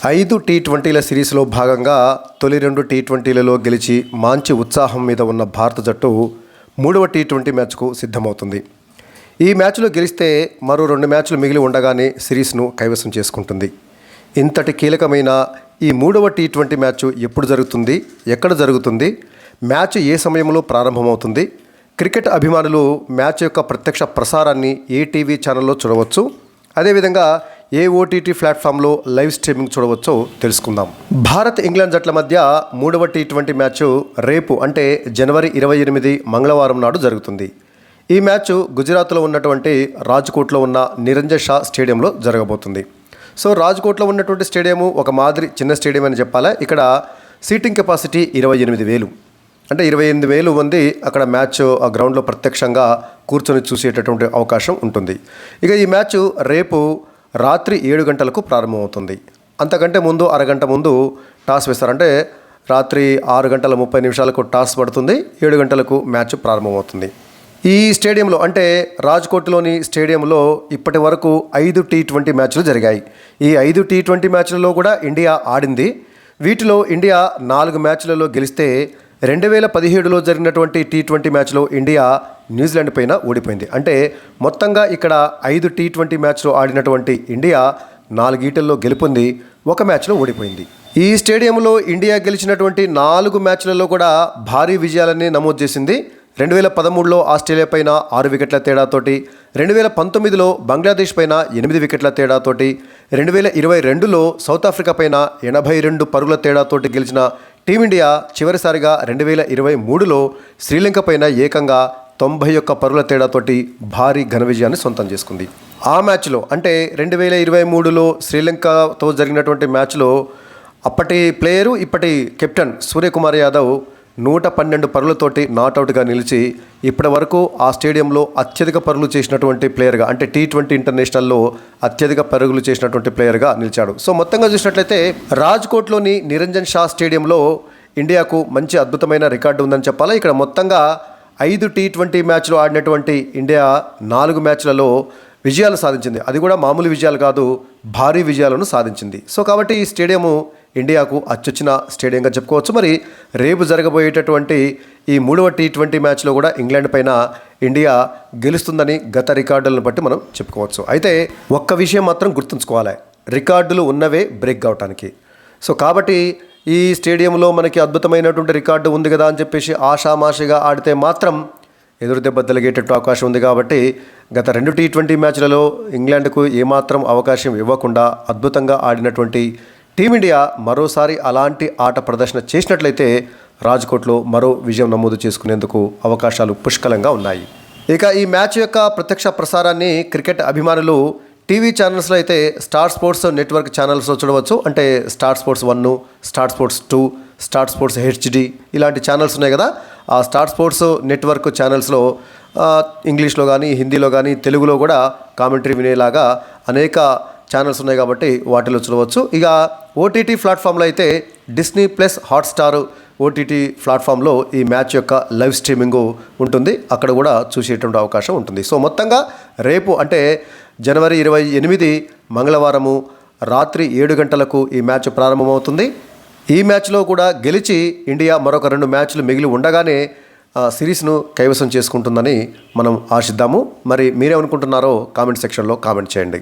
5 టీ20ల సిరీస్లో భాగంగా తొలి 2 టీ20లలో గెలిచి మంచి ఉత్సాహం మీద ఉన్న భారత జట్టు 3వ టీ20 మ్యాచ్కు సిద్ధమవుతుంది. ఈ మ్యాచ్లో గెలిస్తే మరో 2 మ్యాచ్లు మిగిలి ఉండగానే సిరీస్ను కైవసం చేసుకుంటుంది. ఇంతటి కీలకమైన ఈ 3వ టీ20 మ్యాచ్ ఎప్పుడు జరుగుతుంది, ఎక్కడ జరుగుతుంది, మ్యాచ్ ఏ సమయంలో ప్రారంభమవుతుంది, క్రికెట్ అభిమానులు మ్యాచ్ యొక్క ప్రత్యక్ష ప్రసారాన్ని ఏ టీవీ ఛానల్లో చూడవచ్చు, అదేవిధంగా ఏ ఓటీటీ ప్లాట్ఫామ్లో లైవ్ స్ట్రీమింగ్ చూడవచ్చో తెలుసుకుందాం. భారత్ ఇంగ్లాండ్ జట్ల మధ్య 3వ టీ20 మ్యాచ్ రేపు అంటే జనవరి 28 మంగళవారం నాడు జరుగుతుంది. ఈ మ్యాచ్ గుజరాత్లో ఉన్నటువంటి రాజ్కోట్లో ఉన్న నిరంజన్ షా స్టేడియంలో జరగబోతుంది. సో రాజ్కోట్లో ఉన్నటువంటి స్టేడియము ఒక మాదిరి చిన్న స్టేడియం అని చెప్పాలా. ఇక్కడ సీటింగ్ కెపాసిటీ 28,000, అంటే 28,000 మంది అక్కడ మ్యాచ్ ఆ గ్రౌండ్లో ప్రత్యక్షంగా కూర్చొని చూసేటటువంటి అవకాశం ఉంటుంది. ఇక ఈ మ్యాచ్ రేపు రాత్రి 7 గంటలకు ప్రారంభమవుతుంది. అంతకంటే ముందు అరగంట ముందు టాస్ వేస్తారు. అంటే రాత్రి 6:30 టాస్ పడుతుంది, 7 గంటలకు మ్యాచ్ ప్రారంభమవుతుంది. ఈ స్టేడియంలో అంటే రాజ్కోట్లోని స్టేడియంలో ఇప్పటి వరకు 5 టీ20 మ్యాచ్లు జరిగాయి. ఈ 5 టీ20 మ్యాచ్లలో కూడా ఇండియా ఆడింది. వీటిలో ఇండియా 4 మ్యాచ్లలో గెలిస్తే 2017లో జరిగినటువంటి టీ20 మ్యాచ్లో ఇండియా న్యూజిలాండ్ పైన ఓడిపోయింది. అంటే మొత్తంగా ఇక్కడ 5 టీ20 మ్యాచ్లో ఆడినటువంటి ఇండియా 4 ఈటల్లో గెలుపొంది 1 మ్యాచ్లో ఓడిపోయింది. ఈ స్టేడియంలో ఇండియా గెలిచినటువంటి 4 మ్యాచ్లలో కూడా భారీ విజయాలని నమోదు చేసింది. 2013లో ఆస్ట్రేలియా పైన 6 వికెట్ల తేడాతోటి, 2019లో బంగ్లాదేశ్ పైన 8 వికెట్ల తేడాతోటి, 2022లో సౌత్ ఆఫ్రికా పైన 82 పరుగుల తేడాతోటి గెలిచిన టీమిండియా చివరిసారిగా 2023లో శ్రీలంక పైన ఏకంగా 91 పరుగుల తేడాతోటి భారీ ఘన విజయాన్ని సొంతం చేసుకుంది. ఆ మ్యాచ్లో అంటే 2023లో శ్రీలంకతో జరిగినటువంటి మ్యాచ్లో అప్పటి ప్లేయరు ఇప్పటి కెప్టెన్ సూర్యకుమార్ యాదవ్ 112 పరుగులతోటి నాట్అవుట్గా నిలిచి ఇప్పటి వరకు ఆ స్టేడియంలో అత్యధిక పరుగులు చేసినటువంటి ప్లేయర్గా, అంటే టీ20 ఇంటర్నేషనల్లో అత్యధిక పరుగులు చేసినటువంటి ప్లేయర్గా నిలిచాడు. సో మొత్తంగా చూసినట్లయితే రాజ్కోట్లోని నిరంజన్ షా స్టేడియంలో ఇండియాకు మంచి అద్భుతమైన రికార్డు ఉందని చెప్పాలి. ఇక్కడ మొత్తంగా 5 టీ20 మ్యాచ్లు ఆడినటువంటి ఇండియా 4 మ్యాచ్లలో విజయాలు సాధించింది. అది కూడా మామూలు విజయాలు కాదు, భారీ విజయాలను సాధించింది. సో కాబట్టి ఈ స్టేడియము ఇండియాకు అచ్చొచ్చిన స్టేడియంగా చెప్పుకోవచ్చు. మరి రేపు జరగబోయేటటువంటి ఈ 3వ టీ20 మ్యాచ్లో కూడా ఇంగ్లాండ్ పైన ఇండియా గెలుస్తుందని గత రికార్డులను బట్టి మనం చెప్పుకోవచ్చు. అయితే ఒక్క విషయం మాత్రం గుర్తుంచుకోవాలి, రికార్డులు ఉన్నవే బ్రేక్ అవటానికి. సో కాబట్టి ఈ స్టేడియంలో మనకి అద్భుతమైనటువంటి రికార్డు ఉంది కదా అని చెప్పేసి ఆషామాషిగా ఆడితే మాత్రం ఎదురు దెబ్బ తగిలేటట్టు అవకాశం ఉంది. కాబట్టి గత 2 టీ20 మ్యాచ్లలో ఇంగ్లాండ్కు ఏమాత్రం అవకాశం ఇవ్వకుండా అద్భుతంగా ఆడినటువంటి టీమిండియా మరోసారి అలాంటి ఆట ప్రదర్శన చేసినట్లయితే రాజ్కోట్లో మరో విజయం నమోదు చేసుకునేందుకు అవకాశాలు పుష్కలంగా ఉన్నాయి. ఇక ఈ మ్యాచ్ యొక్క ప్రత్యక్ష ప్రసారాన్ని క్రికెట్ అభిమానులు టీవీ ఛానల్స్లో అయితే స్టార్ స్పోర్ట్స్ నెట్వర్క్ ఛానల్స్లో చూడవచ్చు. అంటే star sports 1, star sports 2, star sports HD ఇలాంటి ఛానల్స్ ఉన్నాయి కదా. ఆ స్టార్ స్పోర్ట్స్ నెట్వర్క్ ఛానల్స్లో ఇంగ్లీష్లో కానీ, హిందీలో కానీ, తెలుగులో కూడా కామెంటరీ వినేలాగా అనేక ఛానల్స్ ఉన్నాయి కాబట్టి వాటిలో చూడవచ్చు. ఇక ఓటీటీ ప్లాట్ఫామ్లో అయితే డిస్నీ ప్లస్ హాట్స్టార్ ఓటీటీ ప్లాట్ఫామ్లో ఈ మ్యాచ్ యొక్క లైవ్ స్ట్రీమింగ్ ఉంటుంది, అక్కడ కూడా చూసేటువంటి అవకాశం ఉంటుంది. సో మొత్తంగా రేపు అంటే జనవరి 28 మంగళవారము రాత్రి 7 గంటలకు ఈ మ్యాచ్ ప్రారంభమవుతుంది. ఈ మ్యాచ్లో కూడా గెలిచి ఇండియా మరొక 2 మ్యాచ్లు మిగిలి ఉండగానే సిరీస్ను కైవసం చేసుకుంటుందని మనం ఆశిద్దాము. మరి మీరేమనుకుంటున్నారో కామెంట్ సెక్షన్లో కామెంట్ చేయండి.